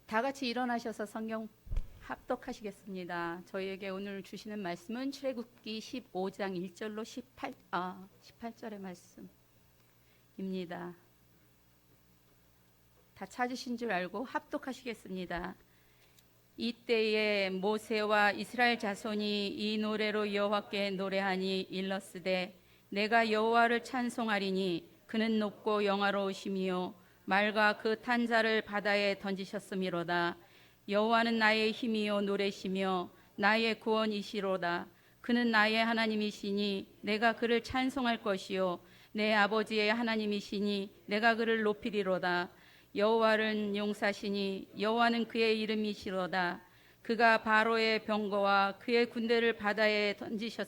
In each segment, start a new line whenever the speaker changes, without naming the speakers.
다 같이 일어나셔서 성경 합독하시겠습니다. 저희에게 오늘 주시는 말씀은 출애굽기 15장 1절로 18절의 말씀입니다. 다 찾으신 줄 알고 합독하시겠습니다. 이때에 모세와 이스라엘 자손이 이 노래로 여호와께 노래하니 일렀으되 내가 여호와를 찬송하리니 그는 높고 영화로우시며 말과 그 탄 자를 바다에 던지셨음이로다. 여호와는 나의 힘이요 노래시며 나의 구원이시로다. 그는 나의 하나님이시니 내가 그를 찬송할 것이요 내 아버지의 하나님이시니 내가 그를 높이리로다. 여호와는 용사시니 여호와는 그의 이름이시로다. 그가 바로의 병거와 그의 군대를 바다에 던지셨.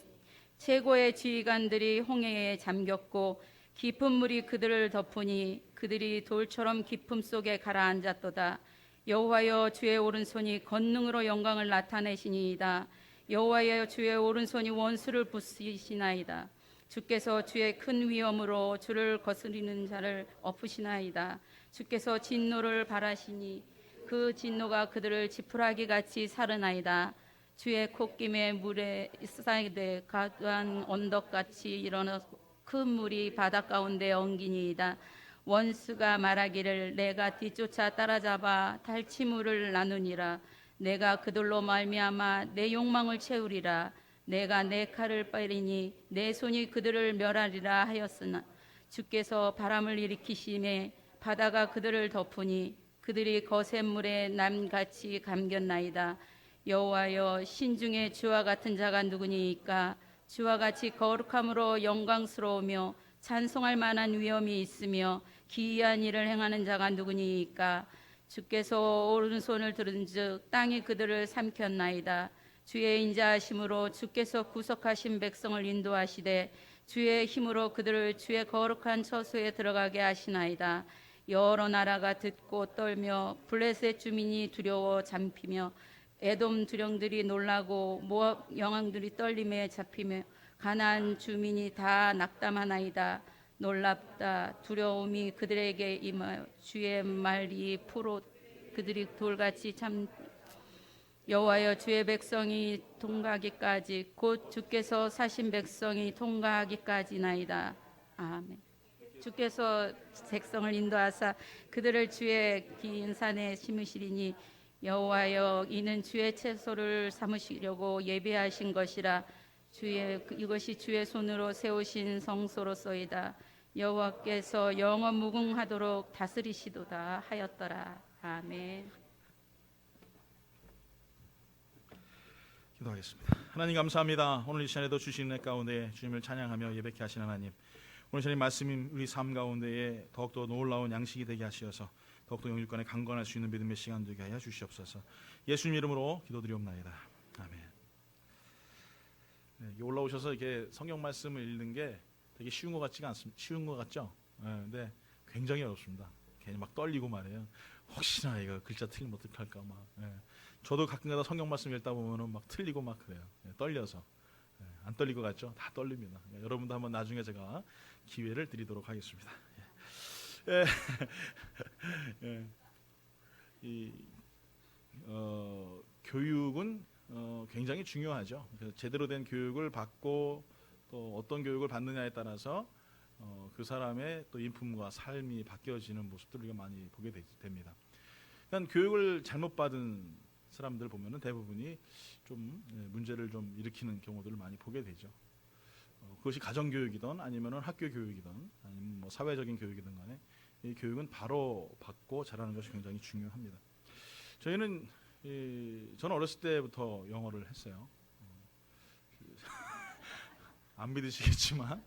최고의 지휘관들이 홍해에 잠겼고 깊은 물이 그들을 덮으니 그들이 돌처럼 깊음 속에 가라앉았도다. 여호와여 주의 오른손이 권능으로 영광을 나타내시니이다. 여호와여 주의 오른손이 원수를 부수시나이다. 주께서 주의 큰 위엄으로 주를 거스리는 자를 엎으시나이다. 주께서 진노를 발하시니 그 진노가 그들을 지푸라기 같이 사르나이다. 주의 콧김에 물에 쌓이되 가득한 언덕같이 일어나 큰 물이 바다 가운데 엉기니이다. 원수가 말하기를 내가 뒤쫓아 따라잡아 탈취물을 나누니라. 내가 그들로 말미암아 내 욕망을 채우리라. 내가 내 칼을 빼리니 내 손이 그들을 멸하리라 하였으나 주께서 바람을 일으키심에 바다가 그들을 덮으니 그들이 거센 물에 남같이 감겼나이다. 여호와여 신중에 주와 같은 자가 누구니이까? 주와 같이 거룩함으로 영광스러우며 찬송할 만한 위엄이 있으며 기이한 일을 행하는 자가 누구니이까? 주께서 오른손을 들은즉 땅이 그들을 삼켰나이다. 주의 인자하심으로 주께서 구속하신 백성을 인도하시되 주의 힘으로 그들을 주의 거룩한 처소에 들어가게 하시나이다. 여러 나라가 듣고 떨며 블레셋 주민이 두려워 잠피며 에돔 두령들이 놀라고 모압 영왕들이 떨림에 잡히며 가나안 주민이 다 낙담하나이다. 놀랍다. 두려움이 그들에게 임하여 주의 말이 풀어 그들이 돌같이 참. 여호와여 주의 백성이 통과하기까지 곧 주께서 사신 백성이 통과하기까지나이다. 아멘. 주께서 백성을 인도하사 그들을 주의 긴 산에 심으시리니 여호와여 이는 주의 채소를 삼으시려고 예비하신 것이라. 이것이 주의 손으로 세우신 성소로소이다. 여호와께서 영원 무궁하도록 다스리시도다 하였더라. 아멘.
기도하겠습니다. 하나님 감사합니다. 오늘 이 시간에도 주신 은혜 가운데 주님을 찬양하며 예배케 하신 하나님, 오늘 주님 말씀이 우리 삶 가운데에 더욱더 놀라운 양식이 되게 하시어서 더욱더 영육간에 강건할 수 있는 믿음의 시간 되게 하여 주시옵소서. 예수님 이름으로 기도드리옵나이다. 아멘. 네, 올라오셔서 이렇게 성경 말씀을 읽는 게 되게 쉬운 것 같지가 않습니다. 쉬운 것 같죠? 네, 근데 굉장히 어렵습니다. 괜히 막 떨리고 말이에요. 혹시나 이거 글자 틀리면 어떡할까 막. 네. 저도 가끔가다 성경 말씀 읽다 보면은 막 틀리고 막 그래요. 네, 떨려서. 네, 안 떨릴 것 같죠? 다 떨립니다. 그러니까 여러분도 한번 나중에 제가 기회를 드리도록 하겠습니다. 예. 예. 교육은 굉장히 중요하죠. 제대로 된 교육을 받고 또 어떤 교육을 받느냐에 따라서 그 사람의 또 인품과 삶이 바뀌어지는 모습들을 우리가 많이 보게 됩니다. 그러니까 교육을 잘못 받은 사람들 보면은 대부분이 좀 문제를 좀 일으키는 경우들을 많이 보게 되죠. 그것이 가정 교육이든 아니면은 학교 교육이든 아니면 뭐 사회적인 교육이든 간에 이 교육은 바로 받고 자라는 것이 굉장히 중요합니다. 저는 어렸을 때부터 영어를 했어요. 안 믿으시겠지만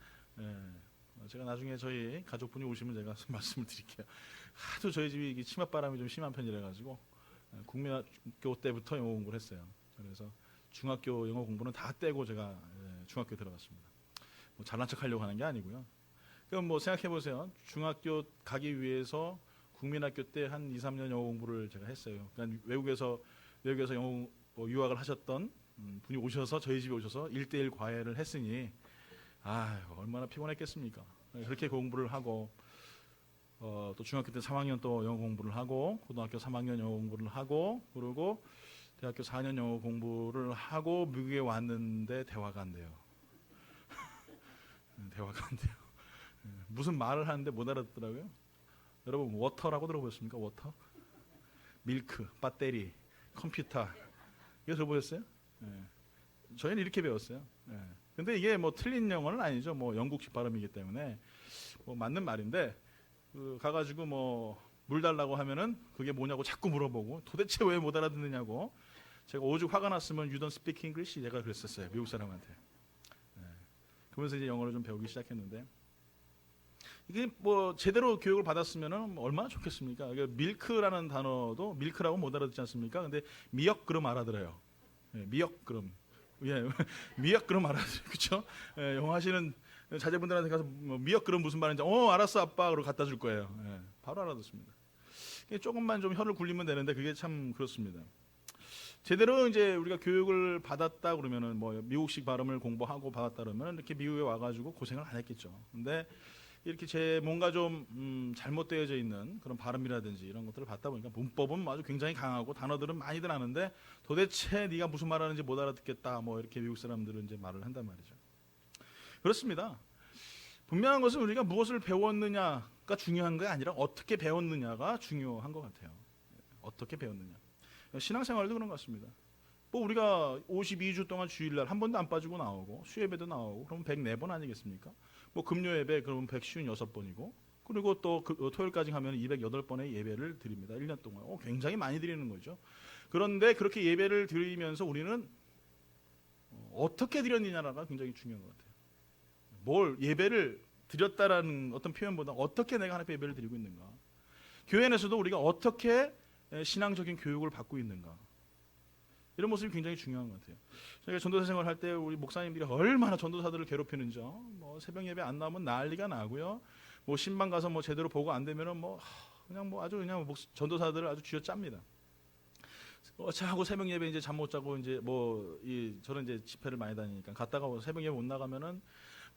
제가 나중에 저희 가족분이 오시면 제가 말씀을 드릴게요. 하도 저희 집이 치맛바람이 좀 심한 편이라 가지고 국민학교 때부터 영어 공부를 했어요. 그래서 중학교 영어 공부는 다 떼고 제가 중학교 들어갔습니다. 뭐 잘난 척하려고 하는 게 아니고요. 그럼 뭐 생각해 보세요. 중학교 가기 위해서 국민학교 때 한 2, 3년 영어 공부를 제가 했어요. 그러니까 외국에서 영어 유학을 하셨던 분이 오셔서 저희 집에 오셔서 1:1 과외를 했으니 얼마나 피곤했겠습니까? 그렇게 공부를 하고 또 중학교 때 3학년 또 영어 공부를 하고 고등학교 3학년 영어 공부를 하고 그리고 대학교 4년 영어 공부를 하고 미국에 왔는데 대화가 안 돼요. 대화가 안 돼요. 무슨 말을 하는데 못 알아듣더라고요. 여러분 워터라고 들어보셨습니까? 워터? 밀크, 배터리, 컴퓨터 이거 들어보셨어요? 저희는 이렇게 배웠어요. 근데 이게 뭐 틀린 영어는 아니죠. 뭐 영국식 발음이기 때문에 뭐 맞는 말인데 가가지고 뭐 물 달라고 하면은 그게 뭐냐고 자꾸 물어보고 도대체 왜 못 알아듣느냐고 제가 오죽 화가 났으면 You don't speak English 제가 그랬었어요. 미국 사람한테. 그러면서 이제 영어를 좀 배우기 시작했는데 이게 뭐 제대로 교육을 받았으면은 얼마나 좋겠습니까? 이게 밀크라는 단어도 밀크라고 못 알아듣지 않습니까? 근데 미역그름 알아들어요. 미역그름. 예, 미역그름 알아들어요. 그렇죠? 영어 하시는 자제분들한테 가서 뭐 미역그름 무슨 말인지 알았어 아빠 그러고 갖다 줄 거예요. 바로 알아듣습니다. 조금만 좀 혀를 굴리면 되는데 그게 참 그렇습니다. 제대로 이제 우리가 교육을 받았다 그러면은 뭐 미국식 발음을 공부하고 받았다 그러면 이렇게 미국에 와가지고 고생을 안 했겠죠. 근데 이렇게 제 뭔가 좀 잘못되어져 있는 그런 발음이라든지 이런 것들을 받다 보니까 문법은 아주 굉장히 강하고 단어들은 많이들 아는데 도대체 네가 무슨 말하는지 못 알아듣겠다 뭐 이렇게 미국 사람들은 이제 말을 한단 말이죠. 그렇습니다. 분명한 것은 우리가 무엇을 배웠느냐가 중요한 게 아니라 어떻게 배웠느냐가 중요한 것 같아요. 어떻게 배웠느냐. 신앙생활도 그런 것 같습니다. 뭐 우리가 52주 동안 주일날 한 번도 안 빠지고 나오고 수예배도 나오고 그러면 104번 아니겠습니까? 뭐 금요예배 그러면 156번이고 그리고 또 토요일까지 하면 208번의 예배를 드립니다. 1년 동안. 굉장히 많이 드리는 거죠. 그런데 그렇게 예배를 드리면서 우리는 어떻게 드렸느냐가 굉장히 중요한 것 같아요. 뭘 예배를 드렸다라는 어떤 표현보다 어떻게 내가 하나님 앞에 예배를 드리고 있는가. 교회 안에서도 우리가 어떻게 신앙적인 교육을 받고 있는가. 이런 모습이 굉장히 중요한 것 같아요. 저희가 전도사 생활할 때 우리 목사님들이 얼마나 전도사들을 괴롭히는지 뭐 새벽 예배 안 나오면 난리가 나고요. 뭐 신방 가서 뭐 제대로 보고 안 되면은 뭐 그냥 뭐 아주 그냥 전도사들을 아주 쥐어짭니다. 하고 새벽 예배 이제 잠 못 자고 이제 뭐 저는 이제 집회를 많이 다니니까 갔다가 새벽 예배 못 나가면은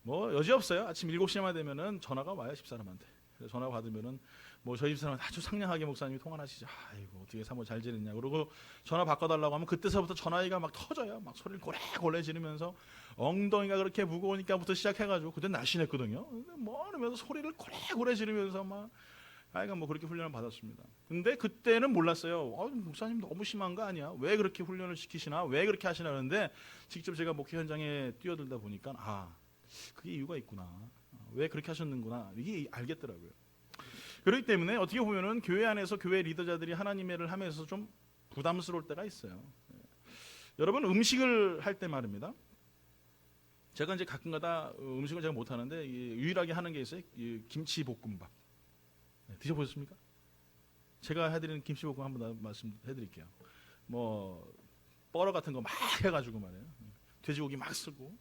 뭐 여지 없어요. 아침 7시만 되면은 전화가 와요 집사람한테. 그래서 전화 받으면은 뭐 저희 집사람은 아주 상냥하게 목사님이 통화를 하시죠. 아이고 어떻게 사모 잘 지냈냐. 그러고 전화 바꿔달라고 하면 그때서부터 전화기가 막 터져요. 막 소리를 고래고래 지르면서 엉덩이가 그렇게 무거우니까부터 시작해가지고 그때 날씬했거든요. 뭐 이러면서 소리를 고래고래 지르면서 막 아이가 뭐 그렇게 훈련을 받았습니다. 근데 그때는 몰랐어요. 목사님 너무 심한 거 아니야? 왜 그렇게 훈련을 시키시나? 왜 그렇게 하시나 하는데 직접 제가 목회 현장에 뛰어들다 보니까 그게 이유가 있구나. 왜 그렇게 하셨는구나. 이게 알겠더라고요. 그렇기 때문에 어떻게 보면은 교회 안에서 교회 리더자들이 하나님의 일을 하면서 좀 부담스러울 때가 있어요. 여러분 음식을 할 때 말입니다. 제가 이제 가끔가다 음식을 제가 못 하는데 유일하게 하는 게 있어요. 김치 볶음밥. 드셔보셨습니까? 제가 해드리는 김치 볶음 한번 말씀해드릴게요. 뭐 뻐러 같은 거 막 해가지고 말이에요. 돼지고기 막 쓰고.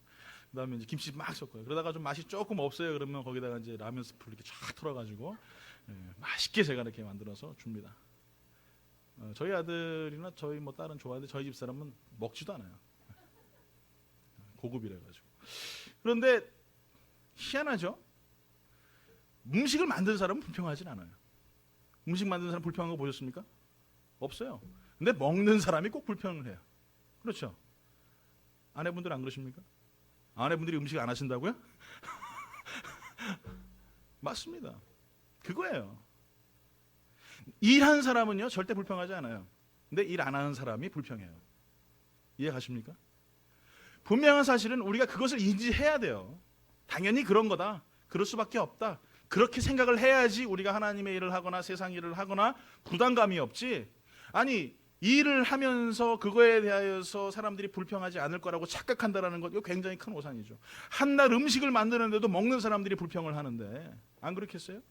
그다음에 이제 김치 막 섞어요. 그러다가 좀 맛이 조금 없어요. 그러면 거기다가 이제 라면 스프를 이렇게 쫙 털어가지고 맛있게 제가 이렇게 만들어서 줍니다. 저희 아들이나 저희 뭐 딸은 좋아하는데 저희 집 사람은 먹지도 않아요. 고급이라 가지고. 그런데 희한하죠. 음식을 만든 사람은 불평하진 않아요. 음식 만든 사람 불평한 거 보셨습니까? 없어요. 근데 먹는 사람이 꼭 불평을 해요. 그렇죠? 아내분들 안 그러십니까? 아내분들이 음식 안 하신다고요? 맞습니다. 그거예요. 일한 사람은요 절대 불평하지 않아요. 근데 일 안 하는 사람이 불평해요. 이해 가십니까? 분명한 사실은 우리가 그것을 인지해야 돼요. 당연히 그런 거다. 그럴 수밖에 없다. 그렇게 생각을 해야지 우리가 하나님의 일을 하거나 세상 일을 하거나 부담감이 없지. 아니 일을 하면서 그거에 대하여서 사람들이 불평하지 않을 거라고 착각한다라는 것, 이거 굉장히 큰 오산이죠. 한날 음식을 만드는데도 먹는 사람들이 불평을 하는데 안 그렇겠어요?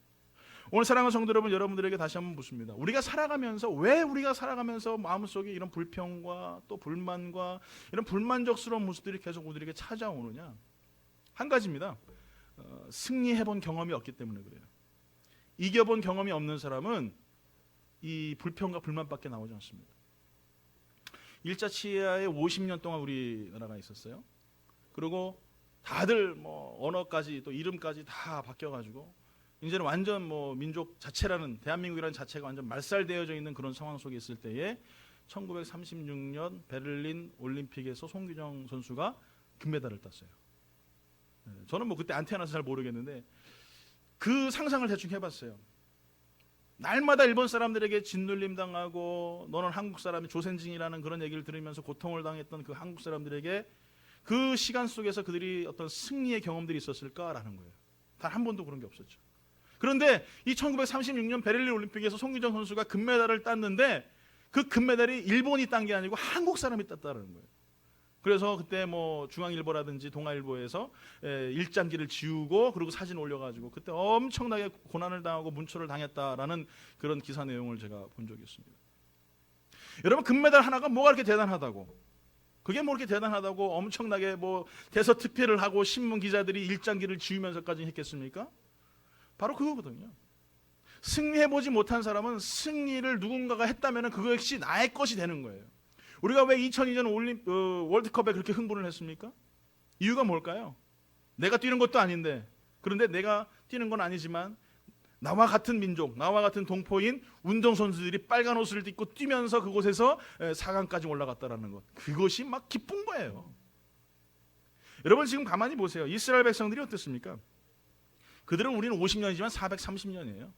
오늘 사랑하는 성도 여러분, 여러분들에게 다시 한번 묻습니다. 우리가 살아가면서 왜 우리가 살아가면서 마음속에 이런 불평과 또 불만과 이런 불만족스러운 모습들이 계속 우리에게 찾아오느냐? 한 가지입니다. 승리해본 경험이 없기 때문에 그래요. 이겨본 경험이 없는 사람은 이 불평과 불만밖에 나오지 않습니다. 일자 치하에 50년 동안 우리나라가 있었어요. 그리고 다들 뭐 언어까지 또 이름까지 다 바뀌어가지고 이제는 완전 뭐 민족 자체라는 대한민국이라는 자체가 완전 말살되어져 있는 그런 상황 속에 있을 때에 1936년 베를린 올림픽에서 송규정 선수가 금메달을 땄어요. 저는 뭐 그때 안 태어나서 잘 모르겠는데 그 상상을 대충 해봤어요. 날마다 일본 사람들에게 짓눌림 당하고 너는 한국 사람이 조센징이라는 그런 얘기를 들으면서 고통을 당했던 그 한국 사람들에게 그 시간 속에서 그들이 어떤 승리의 경험들이 있었을까라는 거예요. 단 한 번도 그런 게 없었죠. 그런데 이 1936년 베를린 올림픽에서 송규정 선수가 금메달을 땄는데 그 금메달이 일본이 딴 게 아니고 한국 사람이 땄다는 거예요. 그래서 그때 뭐 중앙일보라든지 동아일보에서 일장기를 지우고 그리고 사진 올려가지고 그때 엄청나게 고난을 당하고 문초를 당했다라는 그런 기사 내용을 제가 본 적이 있습니다. 여러분, 금메달 하나가 뭐가 그렇게 대단하다고? 그게 뭐 그렇게 대단하다고 엄청나게 뭐 대서특필을 하고 신문 기자들이 일장기를 지우면서까지 했겠습니까? 바로 그거거든요. 승리해보지 못한 사람은 승리를 누군가가 했다면 그거 역시 나의 것이 되는 거예요. 우리가 왜 2002년 월드컵에 그렇게 흥분을 했습니까? 이유가 뭘까요? 내가 뛰는 것도 아닌데, 그런데 내가 뛰는 건 아니지만 나와 같은 민족, 나와 같은 동포인 운동선수들이 빨간 옷을 입고 뛰면서 그곳에서 4강까지 올라갔다는 것, 그것이 막 기쁜 거예요. 여러분, 지금 가만히 보세요. 이스라엘 백성들이 어떻습니까? 그들은 우리는 50년이지만 430년이에요.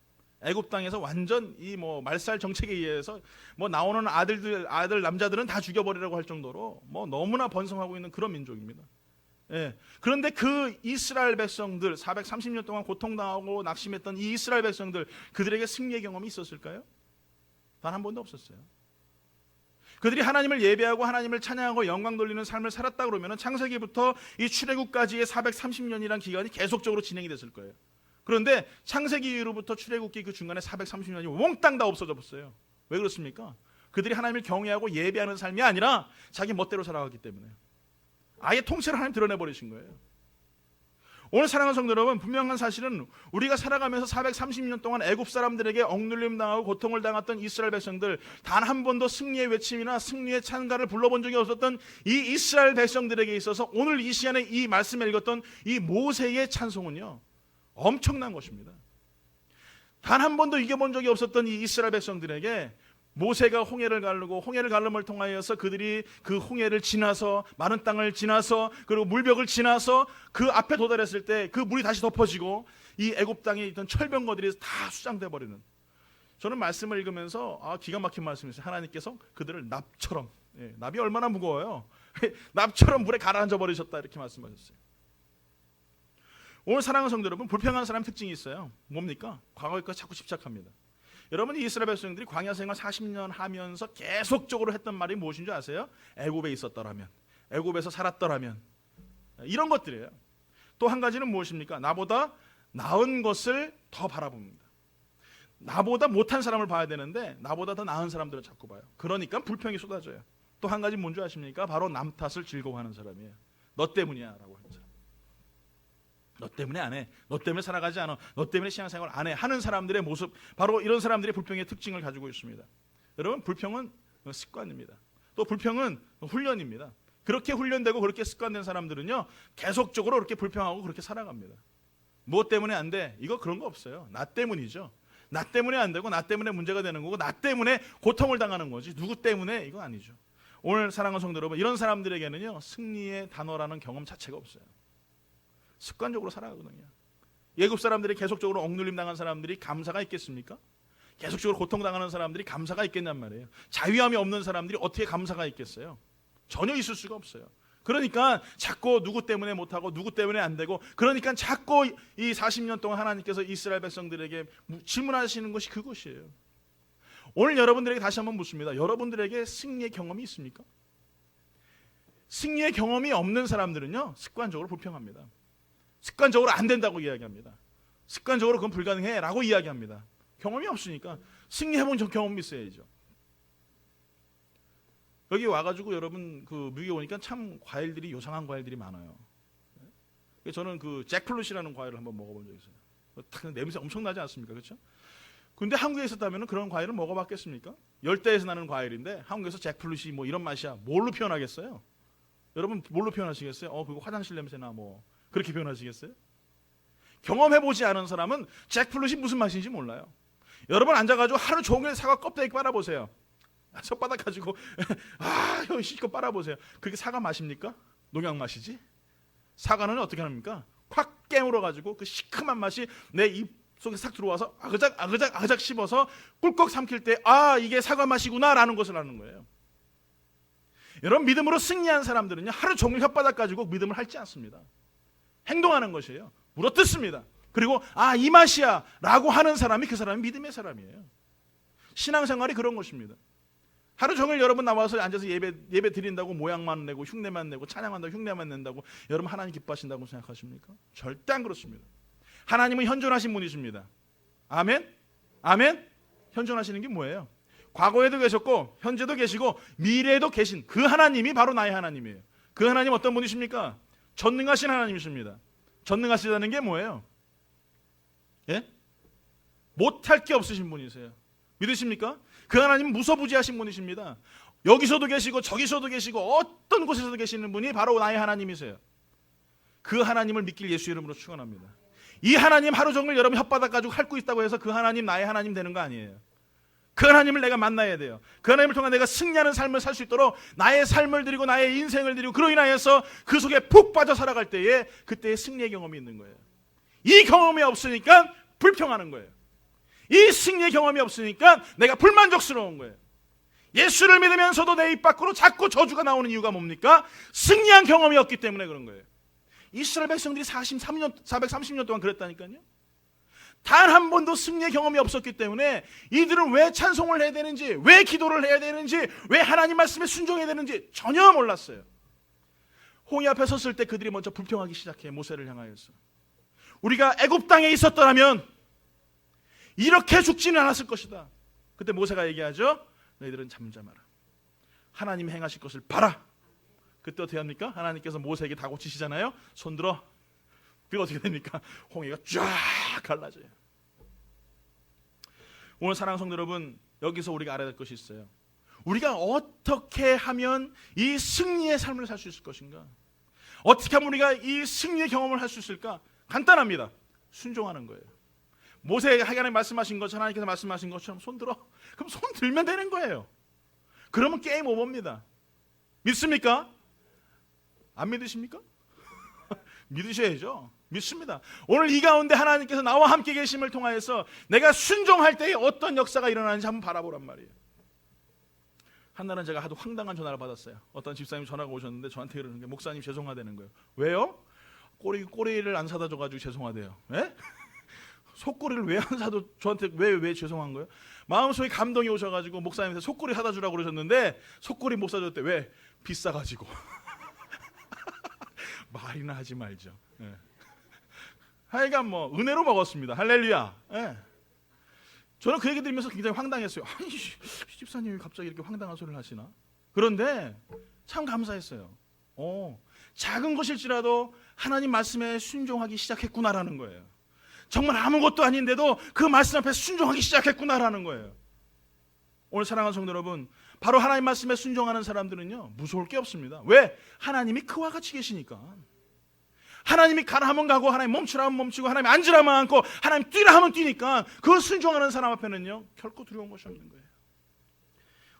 애굽 땅에서 완전 이 뭐 말살 정책에 의해서 뭐 나오는 아들 남자들은 다 죽여버리라고 할 정도로 뭐 너무나 번성하고 있는 그런 민족입니다. 예. 그런데 그 이스라엘 백성들 430년 동안 고통당하고 낙심했던 이 이스라엘 백성들, 그들에게 승리의 경험이 있었을까요? 단 한 번도 없었어요. 그들이 하나님을 예배하고 하나님을 찬양하고 영광 돌리는 삶을 살았다 그러면 창세기부터 이 출애굽까지의 430년이라는 기간이 계속적으로 진행이 됐을 거예요. 그런데 창세기 이후로부터 출애굽기 그 중간에 430년이 몽땅 다 없어져 버렸어요. 왜 그렇습니까? 그들이 하나님을 경외하고 예배하는 삶이 아니라 자기 멋대로 살아가기 때문에 아예 통째로 하나님 드러내버리신 거예요. 오늘 사랑하는 성도 여러분, 분명한 사실은 우리가 살아가면서 430년 동안 애굽 사람들에게 억눌림 당하고 고통을 당했던 이스라엘 백성들, 단 한 번도 승리의 외침이나 승리의 찬가를 불러본 적이 없었던 이 이스라엘 백성들에게 있어서 오늘 이 시간에 이 말씀을 읽었던 이 모세의 찬송은요, 엄청난 것입니다. 단 한 번도 이겨본 적이 없었던 이 이스라엘 백성들에게 모세가 홍해를 가르고 홍해를 가름을 통하여서 그들이 그 홍해를 지나서 마른 땅을 지나서 그리고 물벽을 지나서 그 앞에 도달했을 때 그 물이 다시 덮어지고 이 애굽 땅에 있던 철병거들이 다 수장돼 버리는, 저는 말씀을 읽으면서 기가 막힌 말씀이었어요. 하나님께서 그들을 납처럼, 납이 얼마나 무거워요. 납처럼 물에 가라앉아 버리셨다, 이렇게 말씀하셨어요. 오늘 사랑하는 성도 여러분, 불평하는 사람 특징이 있어요. 뭡니까? 과거에 거 자꾸 집착합니다. 여러분, 이 이스라엘 백성들이 광야 생활 40년 하면서 계속적으로 했던 말이 무엇인 줄 아세요? 애굽에 있었더라면, 애굽에서 살았더라면, 이런 것들이에요. 또 한 가지는 무엇입니까? 나보다 나은 것을 더 바라봅니다. 나보다 못한 사람을 봐야 되는데 나보다 더 나은 사람들을 자꾸 봐요. 그러니까 불평이 쏟아져요. 또 한 가지 뭔지 아십니까? 바로 남 탓을 즐거워하는 사람이에요. 너 때문이야 라고 하는 사람. 너 때문에 안 해, 너 때문에 살아가지 않아, 너 때문에 신앙생활 안 해 하는 사람들의 모습, 바로 이런 사람들의 불평의 특징을 가지고 있습니다. 여러분, 불평은 습관입니다. 또 불평은 훈련입니다. 그렇게 훈련되고 그렇게 습관된 사람들은요, 계속적으로 그렇게 불평하고 그렇게 살아갑니다. 무엇 때문에 안 돼? 이거 그런 거 없어요. 나 때문이죠. 나 때문에 안 되고 나 때문에 문제가 되는 거고 나 때문에 고통을 당하는 거지, 누구 때문에 이거 아니죠. 오늘 사랑하는 성도 여러분, 이런 사람들에게는요, 승리의 단어라는 경험 자체가 없어요. 습관적으로 살아가거든요. 예굽 사람들이 계속적으로 억눌림 당한 사람들이 감사가 있겠습니까? 계속적으로 고통당하는 사람들이 감사가 있겠냔 말이에요. 자유함이 없는 사람들이 어떻게 감사가 있겠어요? 전혀 있을 수가 없어요. 그러니까 자꾸 누구 때문에 못하고 누구 때문에 안 되고, 그러니까 자꾸 이 40년 동안 하나님께서 이스라엘 백성들에게 질문하시는 것이 그것이에요. 오늘 여러분들에게 다시 한번 묻습니다. 여러분들에게 승리의 경험이 있습니까? 승리의 경험이 없는 사람들은요, 습관적으로 불평합니다. 습관적으로 안 된다고 이야기합니다. 습관적으로 그건 불가능해 라고 이야기합니다. 경험이 없으니까 승리해본 경험이 있어야죠. 여기 와가지고 여러분 그 미국에 오니까 참 과일들이 요상한 과일들이 많아요. 저는 그 잭플룻이라는 과일을 한번 먹어본 적이 있어요. 냄새 엄청나지 않습니까? 그렇죠? 근데 한국에 있었다면 그런 과일을 먹어봤겠습니까? 열대에서 나는 과일인데 한국에서 잭플룻이 뭐 이런 맛이야, 뭘로 표현하겠어요? 여러분 뭘로 표현하시겠어요? 그거 화장실 냄새나 뭐 그렇게 표현하시겠어요? 경험해보지 않은 사람은 잭플룻이 무슨 맛인지 몰라요. 여러분 앉아가지고 하루 종일 사과 껍데기 빨아보세요. 손바닥 가지고 형 실컷 빨아보세요. 그게 사과 맛입니까? 농약 맛이지? 사과는 어떻게 합니까? 확 깨물어가지고 그 시큼한 맛이 내 입 속에 싹 들어와서 아그작 씹어서 꿀꺽 삼킬 때 이게 사과 맛이구나 라는 것을 아는 거예요. 여러분 믿음으로 승리한 사람들은요 하루 종일 혓바닥 가지고 믿음을 핥지 않습니다. 행동하는 것이에요. 물어뜯습니다. 그리고 이 맛이야 라고 하는 사람이 그 사람이 믿음의 사람이에요. 신앙생활이 그런 것입니다. 하루 종일 여러분 나와서 앉아서 예배 드린다고 모양만 내고 흉내만 내고 찬양한다고 흉내만 낸다고 여러분 하나님 기뻐하신다고 생각하십니까? 절대 안 그렇습니다. 하나님은 현존하신 분이십니다. 아멘? 아멘? 현존하시는 게 뭐예요? 과거에도 계셨고 현재도 계시고 미래에도 계신 그 하나님이 바로 나의 하나님이에요. 그 하나님 어떤 분이십니까? 전능하신 하나님이십니다. 전능하시다는 게 뭐예요? 예? 못할 게 없으신 분이세요. 믿으십니까? 그 하나님은 무소부지하신 분이십니다. 여기서도 계시고 저기서도 계시고 어떤 곳에서도 계시는 분이 바로 나의 하나님이세요. 그 하나님을 믿길 예수 이름으로 축원합니다. 이 하나님 하루 종일 여러분 혓바닥 가지고 핥고 있다고 해서 그 하나님 나의 하나님 되는 거 아니에요. 그 하나님을 내가 만나야 돼요. 그 하나님을 통해 내가 승리하는 삶을 살 수 있도록 나의 삶을 드리고 나의 인생을 드리고 그로 인하여서 그 속에 푹 빠져 살아갈 때에 그때의 승리의 경험이 있는 거예요. 이 경험이 없으니까 불평하는 거예요. 이 승리의 경험이 없으니까 내가 불만족스러운 거예요. 예수를 믿으면서도 내 입 밖으로 자꾸 저주가 나오는 이유가 뭡니까? 승리한 경험이 없기 때문에 그런 거예요. 이스라엘 백성들이 430년 동안 그랬다니까요. 단 한 번도 승리의 경험이 없었기 때문에 이들은 왜 찬송을 해야 되는지, 왜 기도를 해야 되는지, 왜 하나님 말씀에 순종해야 되는지 전혀 몰랐어요. 홍해 앞에 섰을 때 그들이 먼저 불평하기 시작해. 모세를 향하여서 우리가 애굽 땅에 있었더라면 이렇게 죽지는 않았을 것이다. 그때 모세가 얘기하죠. 너희들은 잠잠하라. 하나님 행하실 것을 봐라. 그때 어떻게 합니까? 하나님께서 모세에게 다고치시잖아요. 손들어. 그게 어떻게 됩니까? 홍해가 쫙 갈라져요. 오늘 사랑하는 성도 여러분, 여기서 우리가 알아야 될 것이 있어요. 우리가 어떻게 하면 이 승리의 삶을 살 수 있을 것인가? 어떻게 하면 우리가 이 승리의 경험을 할 수 있을까? 간단합니다. 순종하는 거예요. 모세에게 하나님 말씀하신 것처럼, 하나님께서 말씀하신 것처럼 손 들어. 그럼 손 들면 되는 거예요. 그러면 게임 오버입니다. 믿습니까? 안 믿으십니까? 믿으셔야죠. 믿습니다. 오늘 이 가운데 하나님께서 나와 함께 계심을 통하여서 내가 순종할 때에 어떤 역사가 일어나는지 한번 바라보란 말이에요. 한날은 제가 하도 황당한 전화를 받았어요. 어떤 집사님이 전화가 오셨는데 저한테 그러는 게 목사님 죄송하다는 거예요. 왜요? 꼬리를 안 사다 줘가지고 죄송하대요. 예? 속꼬리를 왜 안 사도 저한테 왜 죄송한 거예요? 마음속에 감동이 오셔가지고 목사님한테 속꼬리 사다 주라고 그러셨는데 속꼬리 못 사줬대. 왜? 비싸가지고. 말이나 하지 말죠. 예. 하여간 은혜로 먹었습니다. 할렐루야. 예. 저는 그 얘기 들으면서 굉장히 황당했어요. 아니, 집사님이 갑자기 이렇게 황당한 소리를 하시나? 그런데 참 감사했어요. 작은 것일지라도 하나님 말씀에 순종하기 시작했구나라는 거예요. 정말 아무것도 아닌데도 그 말씀 앞에 순종하기 시작했구나라는 거예요. 오늘 사랑하는 성도 여러분, 바로 하나님 말씀에 순종하는 사람들은요 무서울 게 없습니다. 왜? 하나님이 그와 같이 계시니까. 하나님이 가라 하면 가고, 하나님 멈추라 하면 멈추고, 하나님 앉으라 하면 앉고, 하나님 뛰라 하면 뛰니까 그 순종하는 사람 앞에는요 결코 두려운 것이 없는 거예요.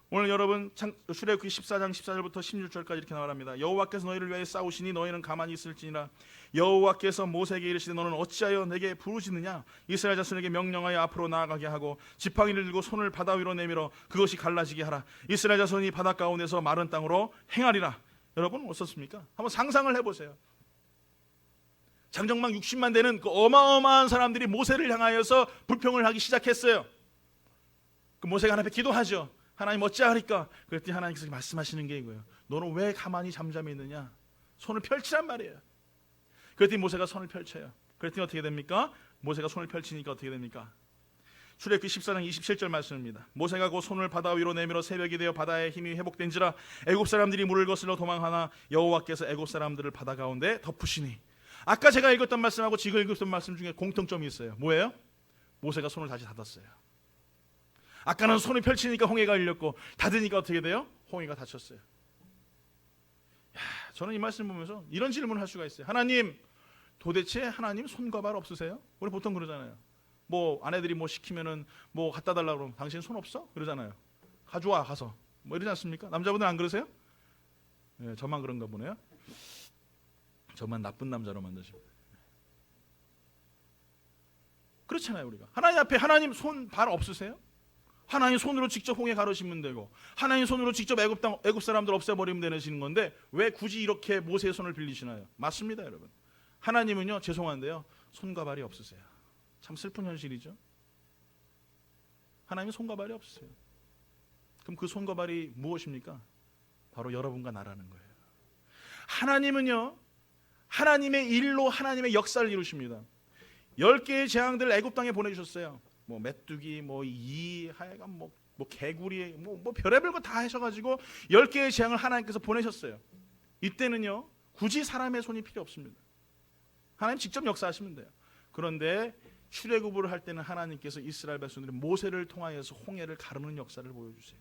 오늘 여러분 출애굽기 14장 14절부터 16절까지 이렇게 나갑니다. 여호와께서 너희를 위하여 싸우시니 너희는 가만히 있을지니라. 여호와께서 모세에게 이르시되 너는 어찌하여 내게 부르짖느냐? 이스라엘 자손에게 명령하여 앞으로 나아가게 하고 지팡이를 들고 손을 바다 위로 내밀어 그것이 갈라지게 하라. 이스라엘 자손이 바다 가운데서 마른 땅으로 행하리라. 여러분 어떻습니까? 한번 상상을 해보세요. 장정막 60만 되는 그 어마어마한 사람들이 모세를 향하여서 불평을 하기 시작했어요. 그 모세가 하나님 앞에 기도하죠. 하나님 어찌하리까? 그랬더니 하나님께서 말씀하시는 게 이거예요. 너는 왜 가만히 잠잠히 있느냐? 손을 펼치란 말이에요. 그랬더니 모세가 손을 펼쳐요. 그랬더니 어떻게 됩니까? 모세가 손을 펼치니까 어떻게 됩니까? 출애굽기 14장 27절 말씀입니다. 모세가 그 손을 바다 위로 내밀어 새벽이 되어 바다의 힘이 회복된지라 애굽 사람들이 물을 거슬러 도망하나 여호와께서 애굽 사람들을 바다 가운데 덮으시니. 아까 제가 읽었던 말씀하고 지금 읽었던 말씀 중에 공통점이 있어요. 뭐예요? 모세가 손을 다시 닫았어요. 아까는 손을 펼치니까 홍해가 열렸고 닫으니까 어떻게 돼요? 홍해가 닫혔어요. 저는 이 말씀 보면서 이런 질문을 할 수가 있어요. 하나님, 도대체 하나님 손과 발 없으세요? 우리 보통 그러잖아요. 뭐 아내들이 뭐 시키면은 뭐 갖다 달라고 그러면 당신 손 없어? 그러잖아요. 가져와 가서 뭐 이러지 않습니까? 남자분들 안 그러세요? 네, 저만 그런가 보네요. 저만 나쁜 남자로 만드시고. 그렇잖아요. 우리가 하나님 앞에 하나님 손 발 없으세요? 하나님 손으로 직접 홍해 가르시면 되고 하나님 손으로 직접 애굽 사람들 없애버리면 되는 건데 왜 굳이 이렇게 모세의 손을 빌리시나요? 맞습니다, 여러분. 하나님은요, 죄송한데요, 손과 발이 없으세요. 참 슬픈 현실이죠. 하나님은 손과 발이 없으세요. 그럼 그 손과 발이 무엇입니까? 바로 여러분과 나라는 거예요. 하나님은요, 하나님의 일로 하나님의 역사를 이루십니다. 10개의 재앙들을 애굽 땅에 보내주셨어요. 뭐 메뚜기, 뭐 하여간 뭐 개구리, 뭐 별의별 거 다 하셔가지고 10개의 재앙을 하나님께서 보내셨어요. 이때는요, 굳이 사람의 손이 필요 없습니다. 하나님 직접 역사하시면 돼요. 그런데 출애굽을 할 때는 하나님께서 이스라엘 백성들이 모세를 통하여서 홍해를 가르는 역사를 보여주세요.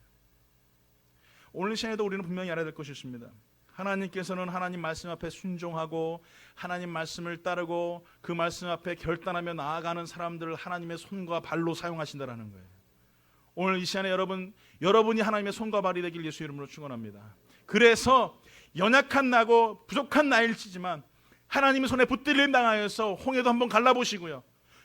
오늘 시간에도 우리는 분명히 알아야 될 것이 있습니다. 하나님께서는 하나님 말씀 앞에 순종하고 하나님 말씀을 따르고 그 말씀 앞에 결단하며 나아가는 사람들을 하나님의 손과 발로 사용하신다라는 거예요. 오늘 이 시간에 여러분이 하나님의 손과 발이 되길 예수 이름으로 축원합니다. 그래서 연약한 나고 부족한 나일지지만 하나님의 손에 붙들림 당하여서 홍해도 한번 갈라보시고요,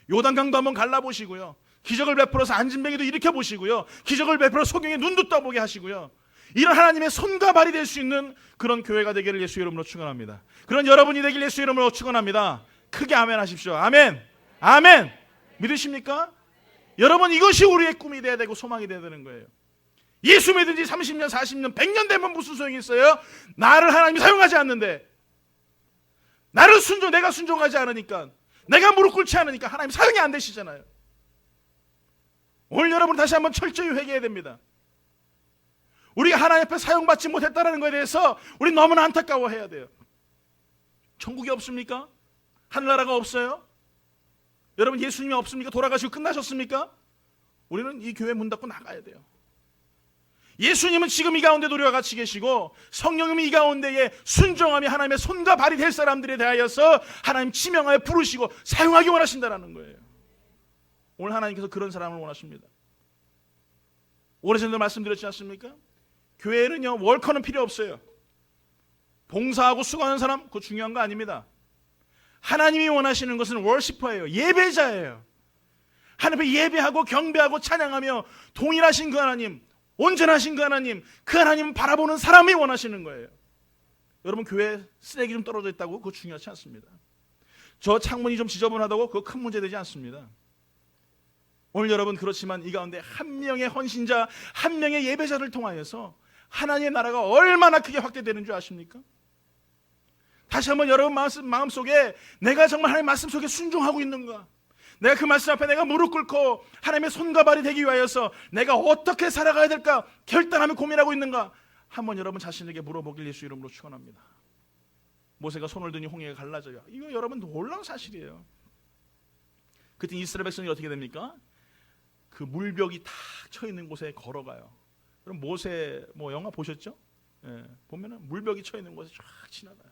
요단강도 한번 갈라보시고요, 기적을 베풀어서 안진뱅이도 일으켜보시고요, 기적을 베풀어 소경의 눈도 떠보게 하시고요, 이런 하나님의 손과 발이 될 수 있는 그런 교회가 되기를 예수 이름으로 축원합니다. 그런 여러분이 되길 예수 이름으로 축원합니다. 크게 아멘 하십시오. 아멘. 아멘. 믿으십니까? 여러분, 이것이 우리의 꿈이 돼야 되고 소망이 돼야 되는 거예요. 예수 믿은 지 30년, 40년, 100년 되면 무슨 소용이 있어요? 나를 하나님이 사용하지 않는데, 내가 순종하지 않으니까, 내가 무릎 꿇지 않으니까 하나님 사용이 안 되시잖아요. 오늘 여러분 다시 한번 철저히 회개해야 됩니다. 우리가 하나님 앞에 사용받지 못했다는 것에 대해서 우리 너무나 안타까워해야 돼요. 천국이 없습니까? 하늘나라가 없어요? 여러분, 예수님이 없습니까? 돌아가시고 끝나셨습니까? 우리는 이 교회 문 닫고 나가야 돼요. 예수님은 지금 이 가운데 우리와 같이 계시고 성령님이 이 가운데에 순종함이 하나님의 손과 발이 될 사람들에 대하여서 하나님 지명하여 부르시고 사용하기 원하신다는 거예요. 오늘 하나님께서 그런 사람을 원하십니다. 오래전에 말씀드렸지 않습니까? 교회는요, 월커는 필요 없어요. 봉사하고 수고하는 사람, 그거 중요한 거 아닙니다. 하나님이 원하시는 것은 월시퍼예요. 예배자예요. 하나님 앞에 예배하고 경배하고 찬양하며 동일하신 그 하나님, 온전하신 그 하나님 바라보는 사람이 원하시는 거예요. 여러분, 교회 쓰레기 좀 떨어져 있다고 그거 중요하지 않습니다. 저 창문이 좀 지저분하다고 그거 큰 문제 되지 않습니다. 오늘 여러분, 그렇지만 이 가운데 한 명의 헌신자, 한 명의 예배자를 통하여서 하나님의 나라가 얼마나 크게 확대되는 줄 아십니까? 다시 한번 여러분 마음속에 내가 정말 하나님의 말씀 속에 순종하고 있는가, 내가 그 말씀 앞에 내가 무릎 꿇고 하나님의 손과 발이 되기 위하여서 내가 어떻게 살아가야 될까 결단하며 고민하고 있는가, 한번 여러분 자신에게 물어보길 예수 이름으로 축원합니다. 모세가 손을 드니 홍해가 갈라져요. 이거 여러분 놀라운 사실이에요. 그때 이스라엘 백성이 어떻게 됩니까? 그 물벽이 탁 쳐 있는 곳에 걸어가요. 그럼 모세 영화 보셨죠? 예, 보면은 물벽이 쳐 있는 곳에 쫙 지나가요.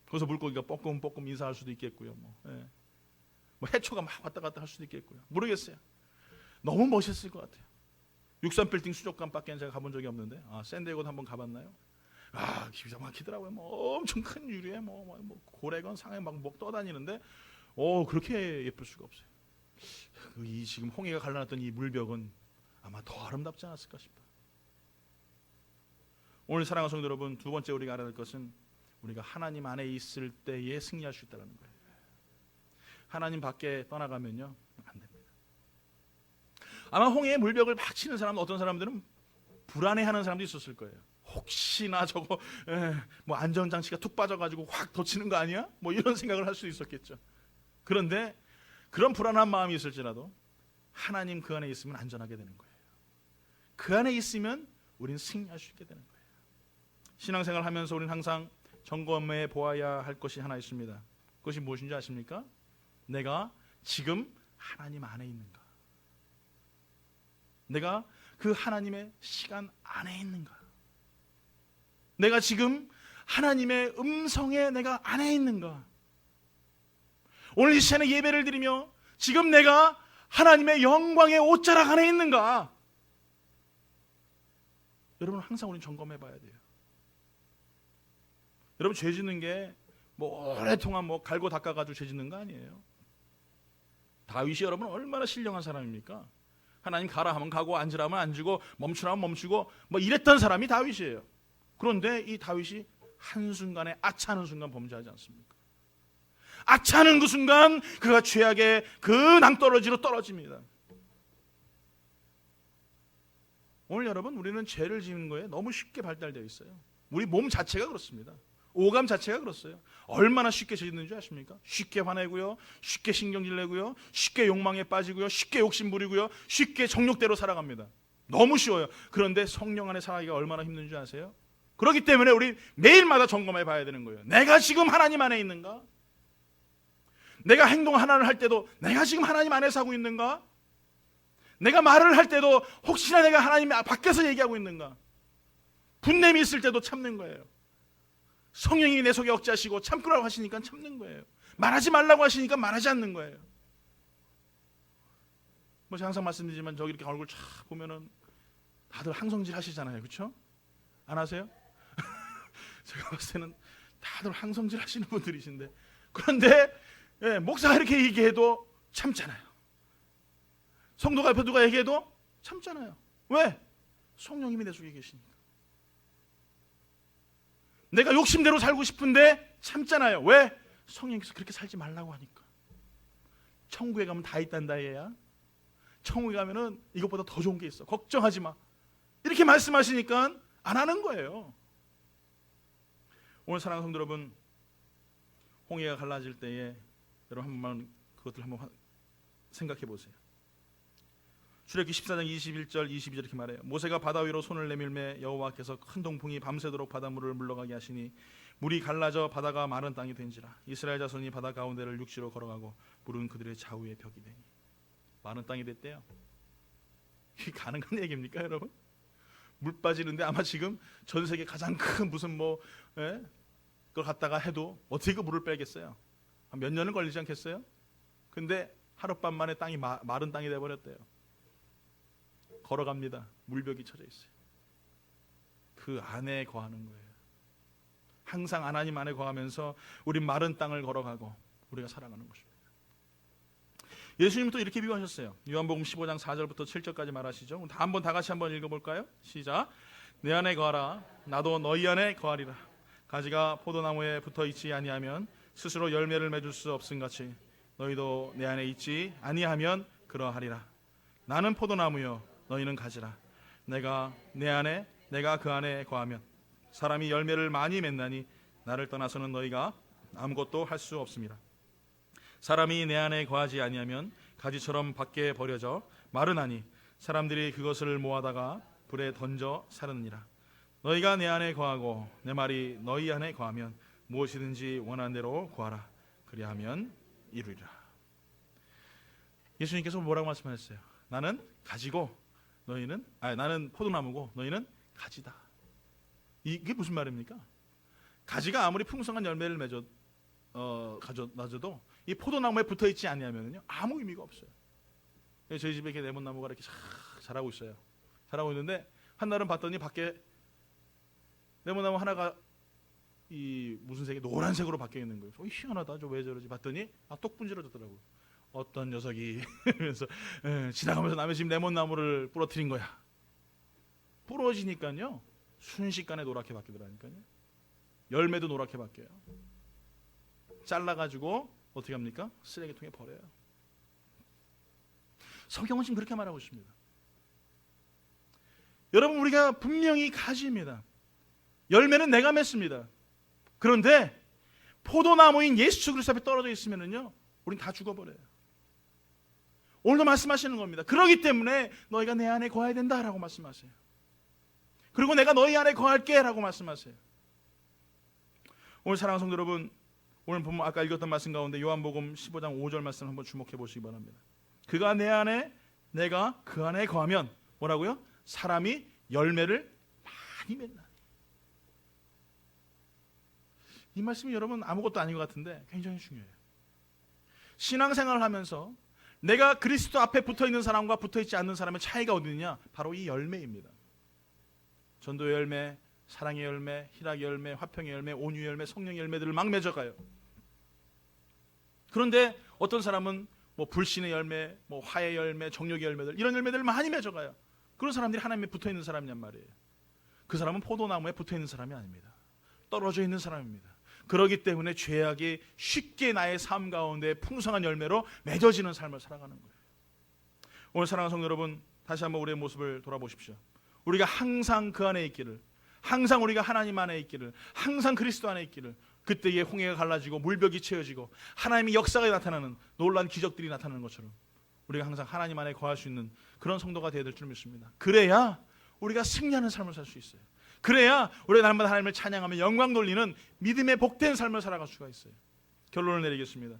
거기서 물고기가 뻐끔뻐끔 인사할 수도 있겠고요. 뭐 해초가 막 왔다 갔다 할 수도 있겠고요. 모르겠어요. 너무 멋있을 것 같아요. 63빌딩 수족관밖에 제가 가본 적이 없는데, 샌디에고도 한번 가봤나요? 기가 막히더라고요. 엄청 큰 유리에 고래건 상에 막 떠다니는데, 그렇게 예쁠 수가 없어요. 이 지금 홍해가 갈라놨던 이 물벽은 아마 더 아름답지 않았을까 싶어요. 오늘 사랑하는 성도 여러분, 두 번째 우리가 알아야 될 것은 우리가 하나님 안에 있을 때에 승리할 수 있다는 거예요. 하나님 밖에 떠나가면요, 안 됩니다. 아마 홍해의 물벽을 막 치는 사람, 어떤 사람들은 불안해하는 사람도 있었을 거예요. 혹시나 저거 안전장치가 툭 빠져가지고 확 덮치는 거 아니야? 이런 생각을 할 수 있었겠죠. 그런데 그런 불안한 마음이 있을지라도 하나님 그 안에 있으면 안전하게 되는 거예요. 그 안에 있으면 우리는 승리할 수 있게 되는 거예요. 신앙생활 하면서 우리는 항상 점검해 보아야 할 것이 하나 있습니다. 그것이 무엇인지 아십니까? 내가 지금 하나님 안에 있는가? 내가 그 하나님의 시간 안에 있는가? 내가 지금 하나님의 음성에 내가 안에 있는가? 오늘 이 시간에 예배를 드리며 지금 내가 하나님의 영광의 옷자락 안에 있는가? 여러분 항상 우리는 점검해 봐야 돼요. 여러분 죄 짓는 게 뭐 오랫동안 뭐 갈고 닦아가지고 죄 짓는 거 아니에요. 다윗이 여러분 얼마나 신령한 사람입니까? 하나님 가라 하면 가고 앉으라 하면 앉고 멈추라 하면 멈추고 뭐 이랬던 사람이 다윗이에요. 그런데 이 다윗이 한순간에 아차하는 순간 범죄하지 않습니까? 아차하는 그 순간 그가 죄악의 그 낭떠러지로 떨어집니다. 오늘 여러분 우리는 죄를 지는 거에 너무 쉽게 발달되어 있어요. 우리 몸 자체가 그렇습니다. 오감 자체가 그렇어요. 얼마나 쉽게 죄짓는 줄 아십니까? 쉽게 화내고요, 쉽게 신경질 내고요, 쉽게 욕망에 빠지고요, 쉽게 욕심 부리고요, 쉽게 정욕대로 살아갑니다. 너무 쉬워요. 그런데 성령 안에 살아가기가 얼마나 힘든 줄 아세요? 그렇기 때문에 우리 매일마다 점검해 봐야 되는 거예요. 내가 지금 하나님 안에 있는가? 내가 행동 하나를 할 때도 내가 지금 하나님 안에서 하고 있는가? 내가 말을 할 때도 혹시나 내가 하나님 밖에서 얘기하고 있는가? 분냄이 있을 때도 참는 거예요. 성령이 내 속에 억제하시고 참으라고 하시니까 참는 거예요. 말하지 말라고 하시니까 말하지 않는 거예요. 뭐 제가 항상 말씀드리지만 저기 이렇게 얼굴 쫙 보면은 다들 항성질 하시잖아요. 그렇죠? 안 하세요? 제가 봤을 때는 다들 항성질 하시는 분들이신데 그런데 목사가 이렇게 얘기해도 참잖아요. 성도가 옆에 누가 얘기해도 참잖아요. 왜? 성령님이 내 속에 계시니까. 내가 욕심대로 살고 싶은데 참잖아요. 왜? 성령께서 그렇게 살지 말라고 하니까. 천국에 가면 다 있단다 얘야. 천국에 가면은 이것보다 더 좋은 게 있어. 걱정하지 마. 이렇게 말씀하시니까 안 하는 거예요. 오늘 사랑하는 성도 여러분, 홍해가 갈라질 때에 여러분 한 번만 그것들 한번 생각해 보세요. 출애굽기 14장 21절 22절 이렇게 말해요. 모세가 바다 위로 손을 내밀매 여호와께서 큰 동풍이 밤새도록 바닷물을 물러가게 하시니 물이 갈라져 바다가 마른 땅이 된지라. 이스라엘 자손이 바다 가운데를 육지로 걸어가고 물은 그들의 좌우에 벽이 되니. 마른 땅이 됐대요. 이게 가능한 얘기입니까 여러분? 물 빠지는데 아마 지금 전 세계 가장 큰 무슨 그걸 갖다가 해도 어떻게 그 물을 빼겠어요? 한 몇 년은 걸리지 않겠어요? 근데 하룻밤 만에 땅이 마른 땅이 돼버렸대요. 걸어갑니다. 물벽이 쳐져 있어요. 그 안에 거하는 거예요. 항상 하나님 안에 거하면서 우리 마른 땅을 걸어가고 우리가 살아가는 것입니다. 예수님은 또 이렇게 비유하셨어요. 요한복음 15장 4절부터 7절까지 말하시죠. 한번 다 같이 한번 읽어볼까요? 시작. 내 안에 거하라. 나도 너희 안에 거하리라. 가지가 포도나무에 붙어 있지 아니하면 스스로 열매를 맺을 수 없음같이 너희도 내 안에 있지 아니하면 그러하리라. 나는 포도나무요 너희는 가지라. 내가 내 안에 내가 그 안에 거하면 사람이 열매를 많이 맺나니 나를 떠나서는 너희가 아무것도 할 수 없습니다. 사람이 내 안에 거하지 아니하면 가지처럼 밖에 버려져 마르나니 사람들이 그것을 모아다가 불에 던져 사르느니라. 너희가 내 안에 거하고 내 말이 너희 안에 거하면 무엇이든지 원하는 대로 구하라. 그리하면 이루리라. 예수님께서 뭐라고 말씀하셨어요? 나는 가지고 나는 포도나무고 너희는 가지다. 이게 무슨 말입니까? 가지가 아무리 풍성한 열매를 가져도 이 포도나무에 붙어 있지 않냐면요 아무 의미가 없어요. 저희 집에 이렇게 레몬나무가 이렇게 자라고 있어요. 자라고 있는데 한 날은 봤더니 밖에 레몬나무 하나가 이 무슨 색이 노란색으로 바뀌어 있는 거예요. 희한하다. 저 왜 저러지? 봤더니 똑 분질러졌더라고요. 어떤 녀석이 그래서 지나가면서 남의 집 레몬나무를 부러뜨린 거야. 부러지니까요 순식간에 노랗게 바뀌더라니까요. 열매도 노랗게 바뀌어요. 잘라가지고 어떻게 합니까? 쓰레기통에 버려요. 성경은 지금 그렇게 말하고 있습니다. 여러분 우리가 분명히 가지입니다. 열매는 내가 맺습니다. 그런데 포도나무인 예수 그리스도 앞에 떨어져 있으면은요 우린 다 죽어버려요. 오늘도 말씀하시는 겁니다. 그렇기 때문에 너희가 내 안에 거해야 된다라고 말씀하세요. 그리고 내가 너희 안에 거할게 라고 말씀하세요. 오늘 사랑하는 성도 여러분, 오늘 보면 아까 읽었던 말씀 가운데 요한복음 15장 5절 말씀 한번 주목해 보시기 바랍니다. 그가 내 안에 내가 그 안에 거하면 뭐라고요? 사람이 열매를 많이 맺나. 이 말씀이 여러분 아무것도 아닌 것 같은데 굉장히 중요해요. 신앙생활을 하면서 내가 그리스도 앞에 붙어있는 사람과 붙어있지 않는 사람의 차이가 어디 있느냐? 바로 이 열매입니다. 전도의 열매, 사랑의 열매, 희락의 열매, 화평의 열매, 온유의 열매, 성령의 열매들을 막 맺어가요. 그런데 어떤 사람은 뭐 불신의 열매, 뭐 화의 열매, 정욕의 열매들, 이런 열매들을 많이 맺어가요. 그런 사람들이 하나님에 붙어있는 사람이란 말이에요. 그 사람은 포도나무에 붙어있는 사람이 아닙니다. 떨어져 있는 사람입니다. 그렇기 때문에 죄악이 쉽게 나의 삶 가운데 풍성한 열매로 맺어지는 삶을 살아가는 거예요. 오늘 사랑하는 성도 여러분, 다시 한번 우리의 모습을 돌아보십시오. 우리가 항상 그 안에 있기를, 항상 우리가 하나님 안에 있기를, 항상 그리스도 안에 있기를, 그때에 홍해가 갈라지고 물벽이 채워지고 하나님의 역사가 나타나는 놀라운 기적들이 나타나는 것처럼 우리가 항상 하나님 안에 거할 수 있는 그런 성도가 되어야 될 줄 믿습니다. 그래야 우리가 승리하는 삶을 살 수 있어요. 그래야 우리가 날마다 하나님을 찬양하며 영광 돌리는 믿음의 복된 삶을 살아갈 수가 있어요. 결론을 내리겠습니다.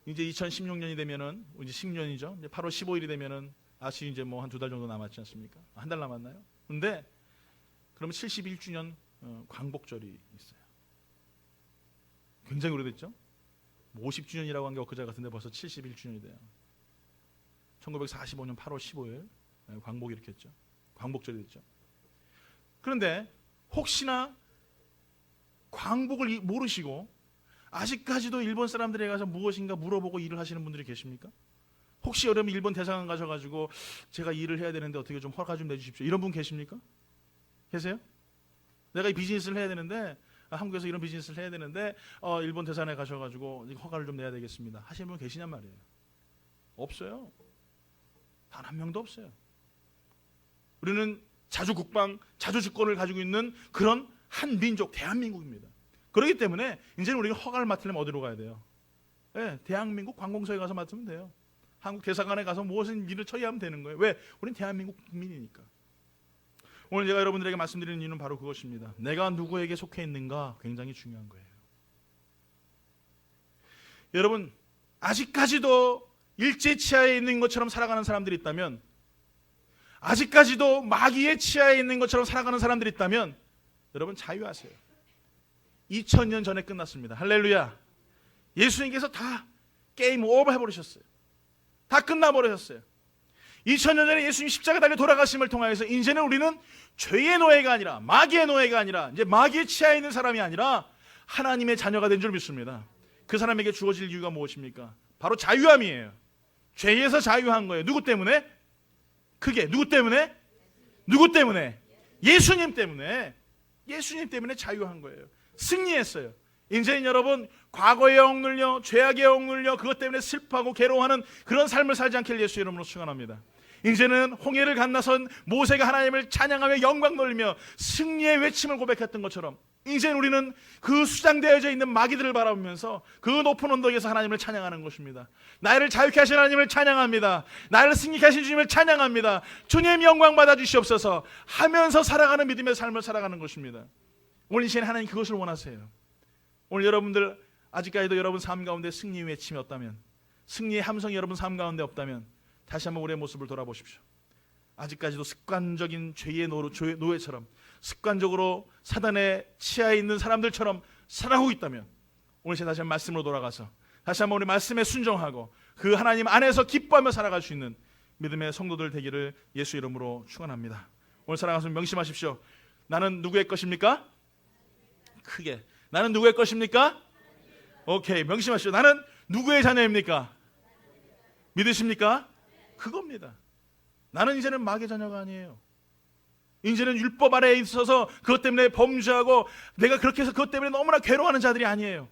이제 2016년이 되면은 이제 10년이죠. 이제 8월 15일이 되면은 아시 이제 뭐 한 2달 정도 남았지 않습니까? 한 달 남았나요? 근데 그러면 71주년 광복절이 있어요. 굉장히 오래됐죠? 50주년이라고 한 게 엊그제 같은데 벌써 71주년이 돼요. 1945년 8월 15일 광복이 이렇게 했죠. 광복절이 됐죠. 그런데 혹시나 광복을 모르시고 아직까지도 일본 사람들에 가서 무엇인가 물어보고 일을 하시는 분들이 계십니까? 혹시 여러분 일본 대사관 가셔가지고 제가 일을 해야 되는데 어떻게 좀 허가 좀 내주십시오, 이런 분 계십니까? 계세요? 내가 이 비즈니스를 해야 되는데 한국에서 이런 비즈니스를 해야 되는데 일본 대사관에 가셔가지고 허가를 좀 내야 되겠습니다 하시는 분 계시냔 말이에요. 없어요. 단 한 명도 없어요. 우리는 자주 국방, 자주 주권을 가지고 있는 그런 한 민족, 대한민국입니다. 그렇기 때문에 이제는 우리가 허가를 맡으려면 어디로 가야 돼요? 네, 대한민국 관공서에 가서 맡으면 돼요. 한국 대사관에 가서 무엇인 일을 처리하면 되는 거예요. 왜? 우리는 대한민국 국민이니까. 오늘 제가 여러분들에게 말씀드리는 이유는 바로 그것입니다. 내가 누구에게 속해 있는가 굉장히 중요한 거예요. 여러분, 아직까지도 일제 치하에 있는 것처럼 살아가는 사람들이 있다면, 아직까지도 마귀의 치하에 있는 것처럼 살아가는 사람들이 있다면 여러분 자유하세요. 2000년 전에 끝났습니다. 할렐루야. 예수님께서 다 게임 오버 해버리셨어요. 다 끝나버리셨어요. 2000년 전에 예수님 십자가 달려 돌아가심을 통하여서 이제는 우리는 죄의 노예가 아니라, 마귀의 노예가 아니라, 이제 마귀의 치하에 있는 사람이 아니라 하나님의 자녀가 된 줄 믿습니다. 그 사람에게 주어질 이유가 무엇입니까? 바로 자유함이에요. 죄에서 자유한 거예요. 누구 때문에? 그게 누구 때문에? 누구 때문에? 예수님 때문에. 예수님 때문에 자유한 거예요. 승리했어요. 이제는 여러분 과거에 억눌려, 죄악에 억눌려 그것 때문에 슬퍼하고 괴로워하는 그런 삶을 살지 않길 예수 이름으로 축원합니다. 이제는 홍해를 건너선 모세가 하나님을 찬양하며 영광 돌리며 승리의 외침을 고백했던 것처럼 이제는 우리는 그 수장되어져 있는 마귀들을 바라보면서 그 높은 언덕에서 하나님을 찬양하는 것입니다. 나를 자유케 하신 하나님을 찬양합니다. 나를 승리케 하신 주님을 찬양합니다. 주님 영광 받아 주시옵소서 하면서 살아가는 믿음의 삶을 살아가는 것입니다. 오늘 이 시간에 하나님 그것을 원하세요. 오늘 여러분들 아직까지도 여러분 삶 가운데 승리의 외침이 없다면, 승리의 함성이 여러분 삶 가운데 없다면 다시 한번 우리의 모습을 돌아보십시오. 아직까지도 습관적인 죄의 노예처럼 습관적으로 사단의 치하에 있는 사람들처럼 살아가고 있다면 오늘 제가 다시 한번 말씀으로 돌아가서 다시 한번 우리 말씀에 순종하고 그 하나님 안에서 기뻐하며 살아갈 수 있는 믿음의 성도들 되기를 예수 이름으로 축원합니다. 오늘 살아가서 명심하십시오. 나는 누구의 것입니까? 크게. 나는 누구의 것입니까? 오케이, 명심하십시오. 나는 누구의 자녀입니까? 믿으십니까? 그겁니다. 나는 이제는 마귀의 자녀가 아니에요. 이제는 율법 아래에 있어서 그것 때문에 범죄하고 내가 그렇게 해서 그것 때문에 너무나 괴로워하는 자들이 아니에요.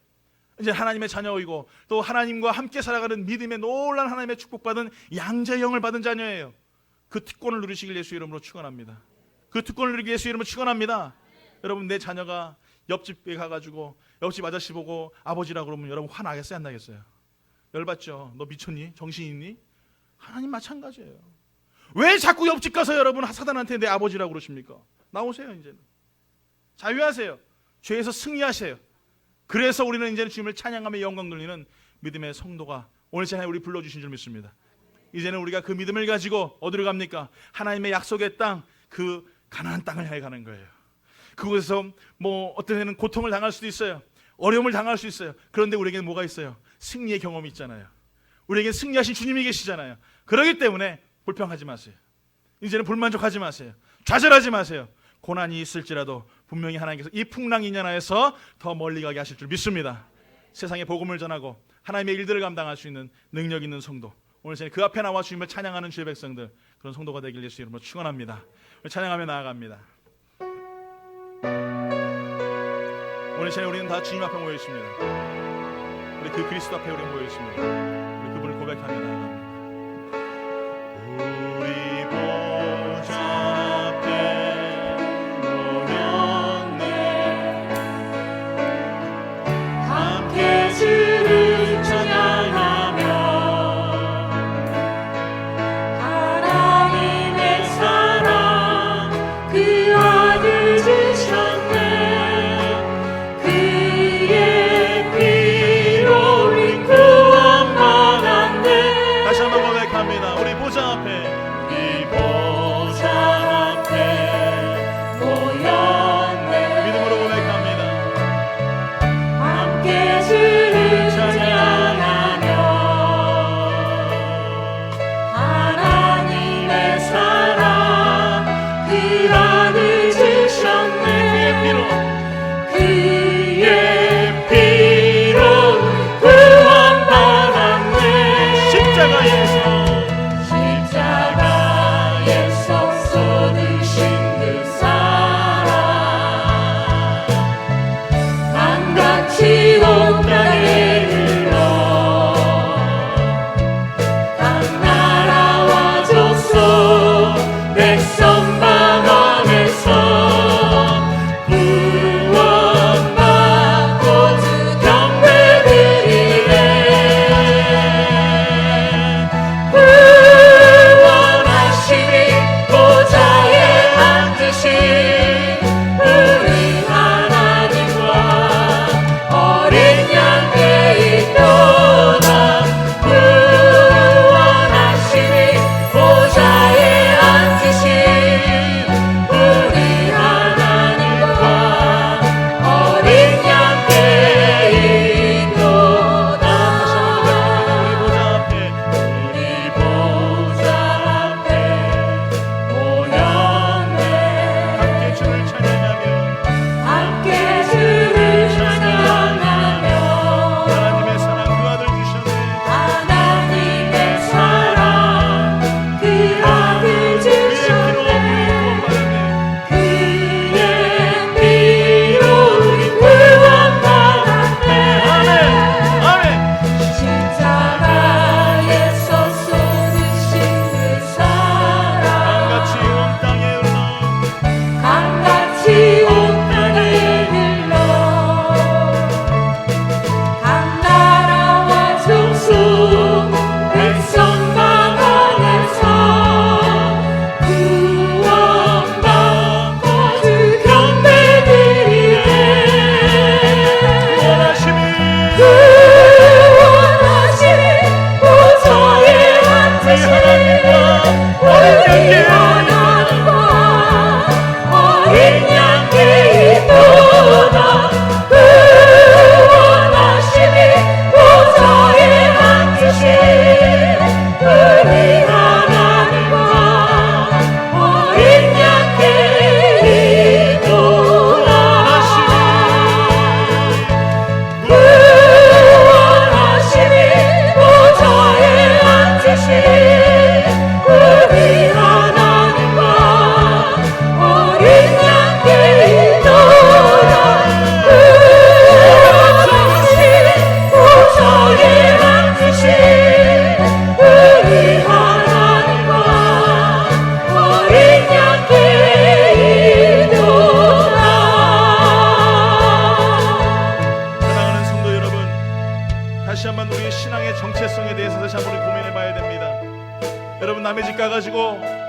이제 하나님의 자녀이고 또 하나님과 함께 살아가는 믿음의 놀라운 하나님의 축복받은 양자의 영을 받은 자녀예요. 그 특권을 누리시길 예수 이름으로 축원합니다. 그 특권을 누리길 예수 이름으로 축원합니다. 여러분, 내 자녀가 옆집에 가가지고 옆집 아저씨 보고 아버지라고 그러면 여러분 화나겠어요, 안 나겠어요? 열받죠? 너 미쳤니? 정신 있니? 하나님 마찬가지예요. 왜 자꾸 옆집 가서 여러분 사단한테 내 아버지라고 그러십니까? 나오세요. 이제는 자유하세요. 죄에서 승리하세요. 그래서 우리는 이제는 주님을 찬양하며 영광 돌리는 믿음의 성도가 오늘 시간에 우리 불러주신 줄 믿습니다. 이제는 우리가 그 믿음을 가지고 어디로 갑니까? 하나님의 약속의 땅, 그 가나안 땅을 향해 가는 거예요. 그곳에서 뭐 어떤 해는 고통을 당할 수도 있어요. 어려움을 당할 수 있어요. 그런데 우리에게는 뭐가 있어요? 승리의 경험이 있잖아요. 우리에게는 승리하신 주님이 계시잖아요. 그렇기 때문에 불평하지 마세요. 이제는 불만족하지 마세요. 좌절하지 마세요. 고난이 있을지라도 분명히 하나님께서 이 풍랑 인연하에서 더 멀리 가게 하실 줄 믿습니다. 세상에 복음을 전하고 하나님의 일들을 감당할 수 있는 능력 있는 성도, 오늘 저는 그 앞에 나와 주님을 찬양하는 주의 백성들, 그런 성도가 되길 예수 이름으로 축원합니다. 찬양하며 나아갑니다. 오늘 시간에 우리는 다 주님 앞에 모여 있습니다. 우리 그 그리스도 앞에 우리 모여 있습니다. 우리 그분을 고백하며 나아갑니다. 우리 보좌 앞에 모였네. 함께 주를 찬양하며 하나님의 사랑 그 아들 주셨네. 우리 보좌 앞에 모였네. 믿음으로 고백합니다. 함께 주를 찬양하며 하나님의 사랑 그 아들 주셨네. 그의 피로 구원받았네. 십자가에서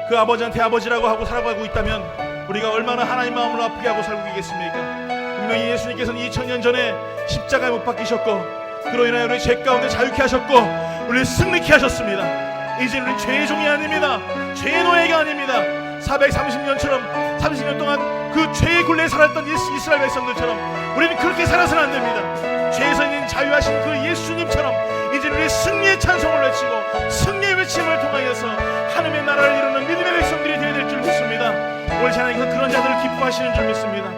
그 아버지한테 아버지라고 하고 살아가고 있다면 우리가 얼마나 하나님 마음을 아프게 하고 살고 있겠습니까? 분명히 예수님께서는 2000년 전에 십자가에 못 박히셨고 그로 인하여 우리 죄 가운데 자유케 하셨고 우리를 승리케 하셨습니다. 이제 우리는 죄의 종이 아닙니다. 죄의 노예가 아닙니다. 430년처럼 30년 동안 그 죄의 굴레에 살았던 이스라엘 백성들처럼 우리는 그렇게 살아서는 안 됩니다. 죄에서 있는 자유하신 그 예수님처럼 이제 우리 승리의 찬송을 외치고 승리의 외침을 통하여서 하나님의 나라를 이루는 믿음의 백성들이 되어야 될 줄 믿습니다. 오늘 하나님께서 그런 자들을 기뻐하시는 줄 믿습니다.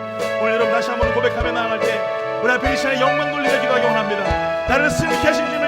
오늘 여러분 다시 한번 고백하며 나아갈 때 우리 앞에 이 시간에 영광 돌리며 기도하기 원합니다. 나를 승리케 하신 주님